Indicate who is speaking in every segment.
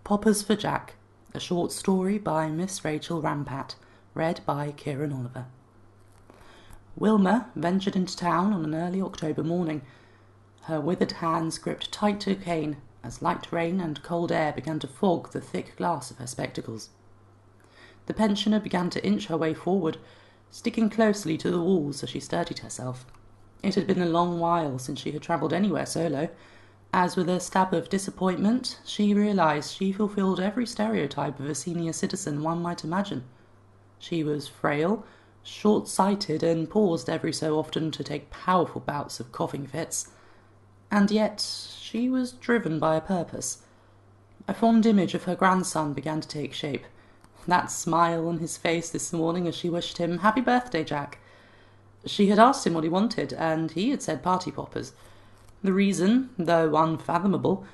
Speaker 1: Poppers for Jack, a short story by Miss Rachel Rampat, read by Kieran Oliver. Wilma ventured into town on an early October morning. Her withered hands gripped tight to a cane as light rain and cold air began to fog the thick glass of her spectacles. The pensioner began to inch her way forward, sticking closely to the walls as she steadied herself. It had been a long while since she had travelled anywhere solo, as with a stab of disappointment she realised she fulfilled every stereotype of a senior citizen one might imagine. She was frail, short-sighted, and paused every so often to take powerful bouts of coughing fits. And yet she was driven by a purpose. A fond image of her grandson began to take shape. That smile on his face this morning as she wished him "Happy birthday, Jack." She had asked him what he wanted, and he had said party poppers. The reason, though unfathomable,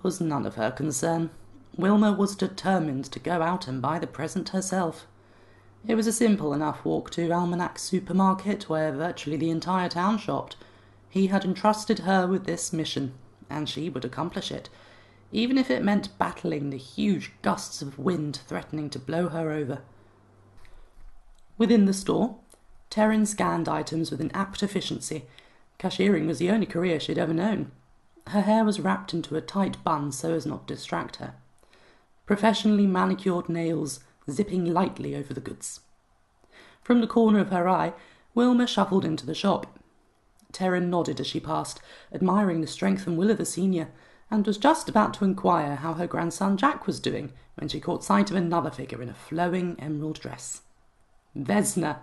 Speaker 1: was none of her concern. Wilma was determined to go out and buy the present herself. It was a simple enough walk to Almanac's supermarket, where virtually the entire town shopped. He had entrusted her with this mission, and she would accomplish it, even if it meant battling the huge gusts of wind threatening to blow her over. Within the store, Terran scanned items with an apt efficiency. Cashiering was the only career she had ever known. Her hair was wrapped into a tight bun so as not to distract her. Professionally manicured nails zipping lightly over the goods. From the corner of her eye, Wilma shuffled into the shop. Terran nodded as she passed, admiring the strength and will of the senior, and was just about to inquire how her grandson Jack was doing when she caught sight of another figure in a flowing emerald dress. Vesna,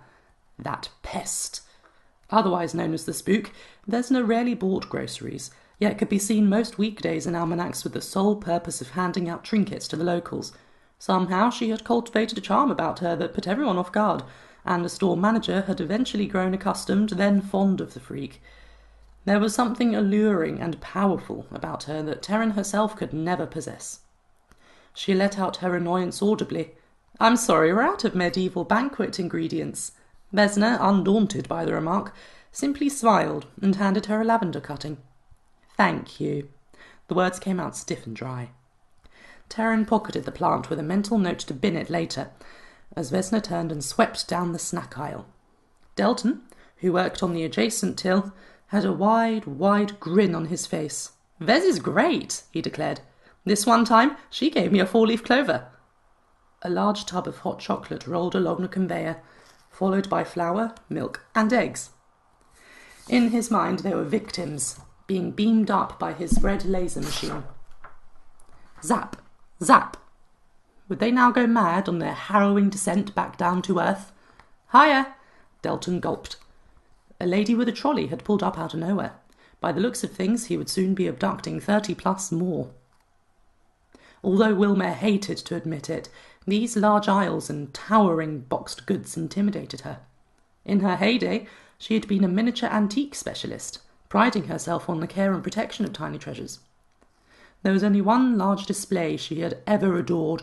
Speaker 1: that pest. Otherwise known as the Spook, Vesna rarely bought groceries, yet could be seen most weekdays in almanacs with the sole purpose of handing out trinkets to the locals. Somehow she had cultivated a charm about her that put everyone off guard, and the store manager had eventually grown accustomed, then fond of the freak. There was something alluring and powerful about her that Terran herself could never possess. She let out her annoyance audibly. "I'm sorry, we're out of medieval banquet ingredients." Vesna, undaunted by the remark, simply smiled and handed her a lavender cutting. "Thank you." The words came out stiff and dry. Terran pocketed the plant with a mental note to bin it later, as Vesna turned and swept down the snack aisle. Delton, who worked on the adjacent till, had a wide grin on his face. "Vez is great," he declared. "This one time she gave me a 4-leaf clover." A large tub of hot chocolate rolled along the conveyor, followed by flour, milk, and eggs. In his mind they were victims, being beamed up by his red laser machine. Zap! Zap! Would they now go mad on their harrowing descent back down to earth? "Hiya!" Delton gulped. A lady with a trolley had pulled up out of nowhere. By the looks of things, he would soon be abducting 30+ more. Although Wilma hated to admit it, these large aisles and towering boxed goods intimidated her. In her heyday, she had been a miniature antique specialist, priding herself on the care and protection of tiny treasures. There was only one large display she had ever adored.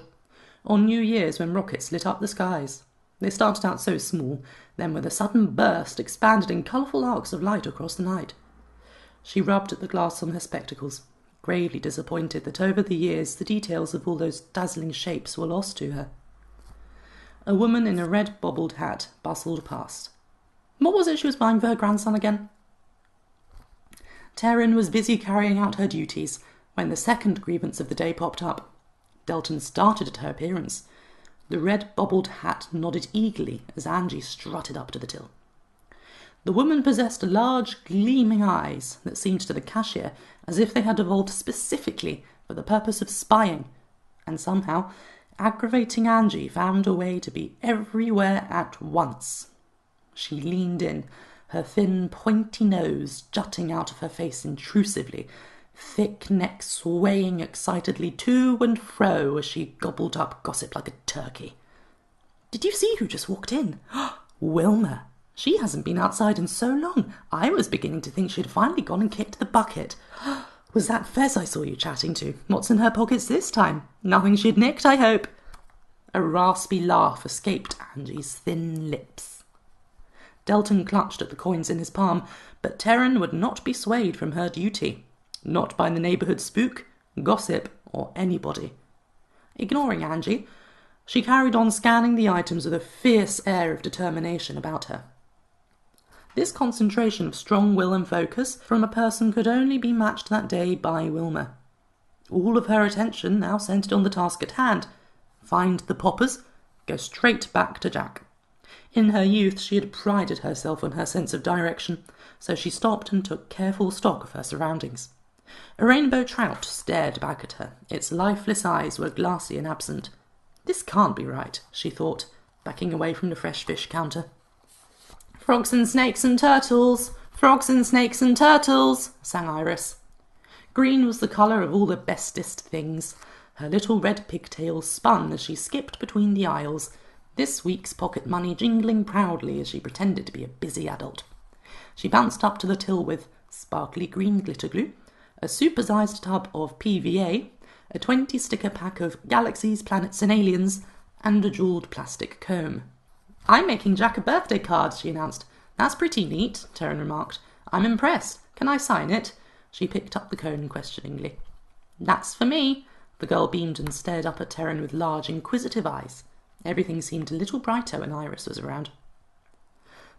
Speaker 1: On New Year's, when rockets lit up the skies. They started out so small, then with a sudden burst expanded in colourful arcs of light across the night. She rubbed at the glass on her spectacles, gravely disappointed that over the years the details of all those dazzling shapes were lost to her. A woman in a red bobbled hat bustled past. What was it she was buying for her grandson again? Terran was busy carrying out her duties when the second grievance of the day popped up. Delton started at her appearance. The red bobbled hat nodded eagerly as Angie strutted up to the till. The woman possessed large, gleaming eyes that seemed to the cashier as if they had evolved specifically for the purpose of spying, and somehow aggravating Angie found a way to be everywhere at once. She leaned in, her thin, pointy nose jutting out of her face intrusively, thick neck swaying excitedly to and fro as she gobbled up gossip like a turkey. "Did you see who just walked in? Wilma! She hasn't been outside in so long. I was beginning to think she'd finally gone and kicked the bucket. Was that Fez I saw you chatting to? What's in her pockets this time? Nothing she'd nicked, I hope." A raspy laugh escaped Angie's thin lips. Delton clutched at the coins in his palm, but Terran would not be swayed from her duty. Not by the neighbourhood spook, gossip, or anybody. Ignoring Angie, she carried on scanning the items with a fierce air of determination about her. This concentration of strong will and focus from a person could only be matched that day by Wilma. All of her attention now centred on the task at hand. Find the poppers, go straight back to Jack. In her youth she had prided herself on her sense of direction, so she stopped and took careful stock of her surroundings. A rainbow trout stared back at her. Its lifeless eyes were glassy and absent. This can't be right, she thought, backing away from the fresh fish counter. Frogs and snakes and turtles, frogs and snakes and turtles, sang Iris. Green was the colour of all the bestest things. Her little red pigtails spun as she skipped between the aisles, this week's pocket money jingling proudly as she pretended to be a busy adult. She bounced up to the till with sparkly green glitter glue, a super-sized tub of PVA, a 20-sticker pack of galaxies, planets and aliens, and a jewelled plastic comb. "I'm making Jack a birthday card," she announced. "That's pretty neat," Taryn remarked. "I'm impressed. Can I sign it?" She picked up the cone questioningly. "That's for me." The girl beamed and stared up at Taryn with large, inquisitive eyes. Everything seemed a little brighter when Iris was around.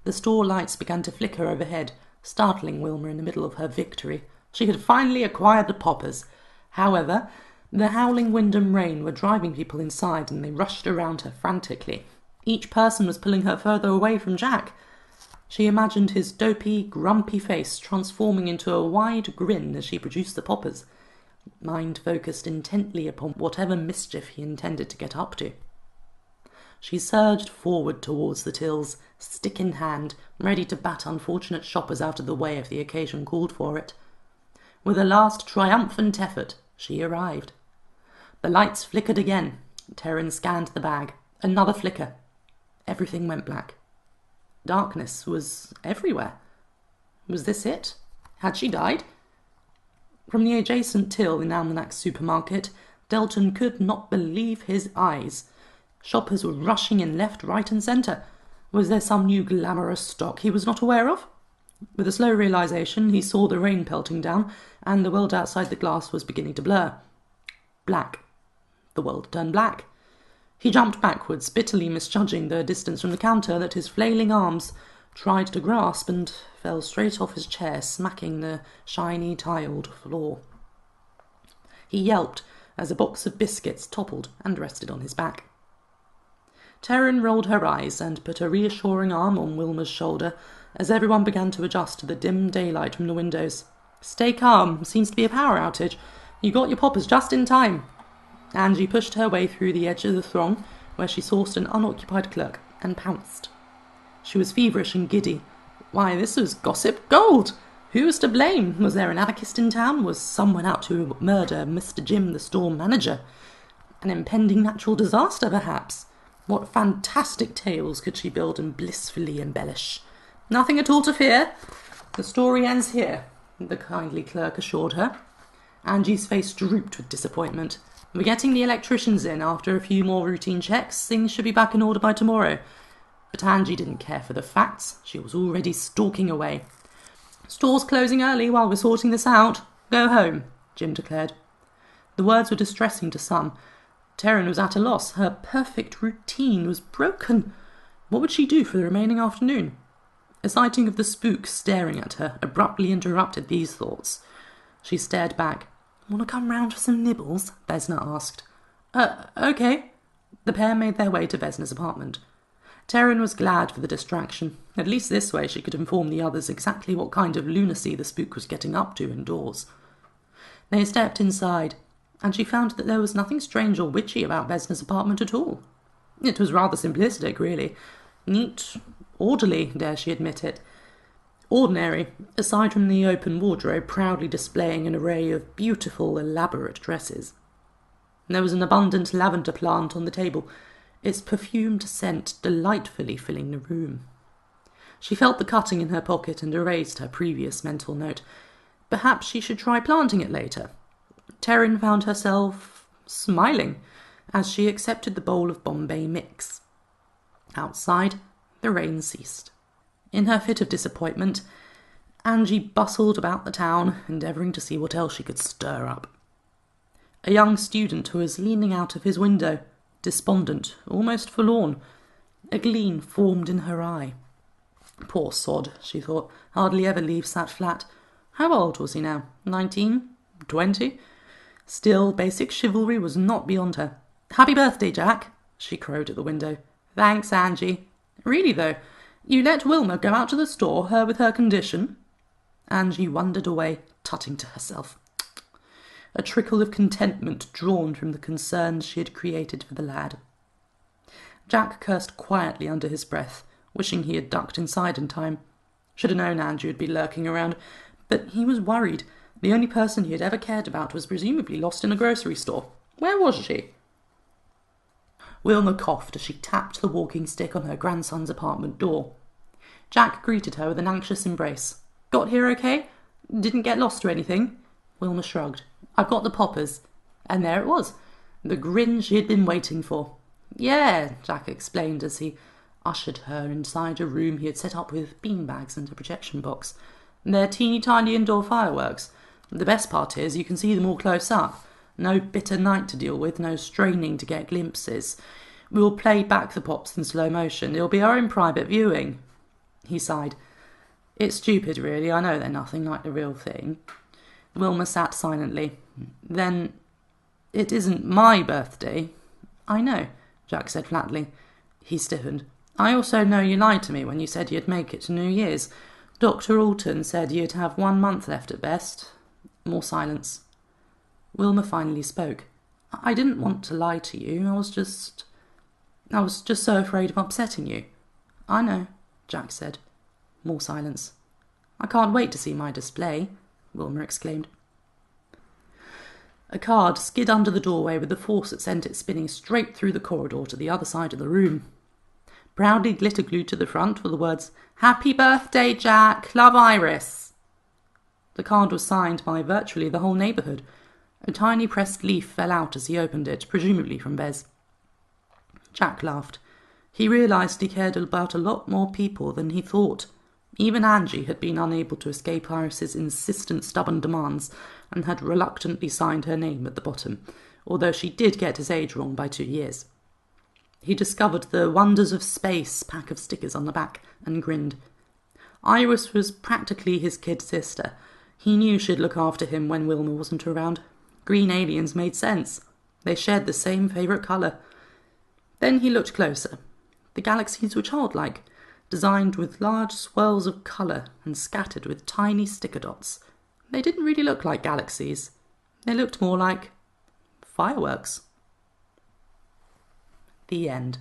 Speaker 1: The store lights began to flicker overhead, startling Wilma in the middle of her victory. She had finally acquired the poppers. However, the howling wind and rain were driving people inside, and they rushed around her frantically. Each person was pulling her further away from Jack. She imagined his dopey, grumpy face transforming into a wide grin as she produced the poppers, mind focused intently upon whatever mischief he intended to get up to. She surged forward towards the tills, stick in hand, ready to bat unfortunate shoppers out of the way if the occasion called for it. With a last triumphant effort, she arrived. The lights flickered again. Taryn scanned the bag. Another flicker. Everything went black. Darkness was everywhere. Was this it? Had she died? From the adjacent till in Almanac's supermarket, Delton could not believe his eyes. Shoppers were rushing in left, right and centre. Was there some new glamorous stock he was not aware of? With a slow realisation, he saw the rain pelting down, and the world outside the glass was beginning to blur. Black. The world turned black. He jumped backwards, bitterly misjudging the distance from the counter that his flailing arms tried to grasp, and fell straight off his chair, smacking the shiny tiled floor. He yelped as a box of biscuits toppled and rested on his back. Taryn rolled her eyes and put a reassuring arm on Wilma's shoulder as everyone began to adjust to the dim daylight from the windows. "Stay calm. Seems to be a power outage. You got your poppers just in time." Angie pushed her way through the edge of the throng, where she sourced an unoccupied clerk, and pounced. She was feverish and giddy. Why, this was gossip gold! Who was to blame? Was there an anarchist in town? Was someone out to murder Mr. Jim, the store manager? An impending natural disaster, perhaps? What fantastic tales could she build and blissfully embellish? "Nothing at all to fear. The story ends here," the kindly clerk assured her. Angie's face drooped with disappointment. "We're getting the electricians in. After a few more routine checks, things should be back in order by tomorrow." But Angie didn't care for the facts. She was already stalking away. "Store's closing early while we're sorting this out. Go home," Jim declared. The words were distressing to some. Taryn was at a loss. Her perfect routine was broken. What would she do for the remaining afternoon? A sighting of the spook staring at her abruptly interrupted these thoughts. She stared back. "Want to come round for some nibbles?" Vesna asked. Okay." The pair made their way to Vesna's apartment. Taryn was glad for the distraction. At least this way she could inform the others exactly what kind of lunacy the spook was getting up to indoors. They stepped inside, and she found that there was nothing strange or witchy about Vesna's apartment at all. It was rather simplistic, really. Neat, orderly, dare she admit it. Ordinary, aside from the open wardrobe proudly displaying an array of beautiful, elaborate dresses. There was an abundant lavender plant on the table, its perfumed scent delightfully filling the room. She felt the cutting in her pocket and erased her previous mental note. Perhaps she should try planting it later. Taryn found herself smiling as she accepted the bowl of Bombay mix. Outside, the rain ceased. In her fit of disappointment, Angie bustled about the town, endeavouring to see what else she could stir up. a young student who was leaning out of his window, despondent, almost forlorn. A gleam formed in her eye. Poor sod, she thought, hardly ever leaves that flat. How old was he now? 19? 20? Still, basic chivalry was not beyond her. "Happy birthday, Jack," she crowed at the window. "Thanks, Angie. Really, though, you let Wilma go out to the store, her with her condition?" Angie wandered away, tutting to herself. A trickle of contentment drawn from the concerns she had created for the lad. Jack cursed quietly under his breath, wishing he had ducked inside in time. Should have known Angie would be lurking around, but he was worried. The only person he had ever cared about was presumably lost in a grocery store. Where was she? Wilma coughed as she tapped the walking stick on her grandson's apartment door. Jack greeted her with an anxious embrace. "Got here okay? Didn't get lost or anything?" Wilma shrugged. "I've got the poppers." And there it was, the grin she had been waiting for. "Yeah," Jack explained as he ushered her inside a room he had set up with beanbags and a projection box. "They're teeny-tiny indoor fireworks. The best part is you can see them all close up. No bitter night to deal with, no straining to get glimpses. We'll play back the pops in slow motion. It'll be our own private viewing." He sighed. "It's stupid, really. I know they're nothing like the real thing." Wilma sat silently. "Then it isn't my birthday?" "I know," Jack said flatly. He stiffened. "I also know you lied to me when you said you'd make it to New Year's. Dr. Alton said you'd have 1 month left at best." More silence. Wilma finally spoke. "I didn't want to lie to you. I was just so afraid of upsetting you." "I know," Jack said. More silence. "I can't wait to see my display," Wilma exclaimed. A card skid under the doorway with the force that sent it spinning straight through the corridor to the other side of the room. Proudly glitter-glued to the front were the words, "Happy birthday, Jack. Love, Iris." The card was signed by virtually the whole neighbourhood. A tiny pressed leaf fell out as he opened it, presumably from Bez. Jack laughed. He realised he cared about a lot more people than he thought. Even Angie had been unable to escape Iris's insistent, stubborn demands, and had reluctantly signed her name at the bottom, although she did get his age wrong by 2 years. He discovered the Wonders of Space pack of stickers on the back, and grinned. Iris was practically his kid sister. He knew she'd look after him when Wilma wasn't around. Green aliens made sense. They shared the same favourite colour. Then he looked closer. The galaxies were childlike, designed with large swirls of colour and scattered with tiny sticker dots. They didn't really look like galaxies. They looked more like fireworks. The end.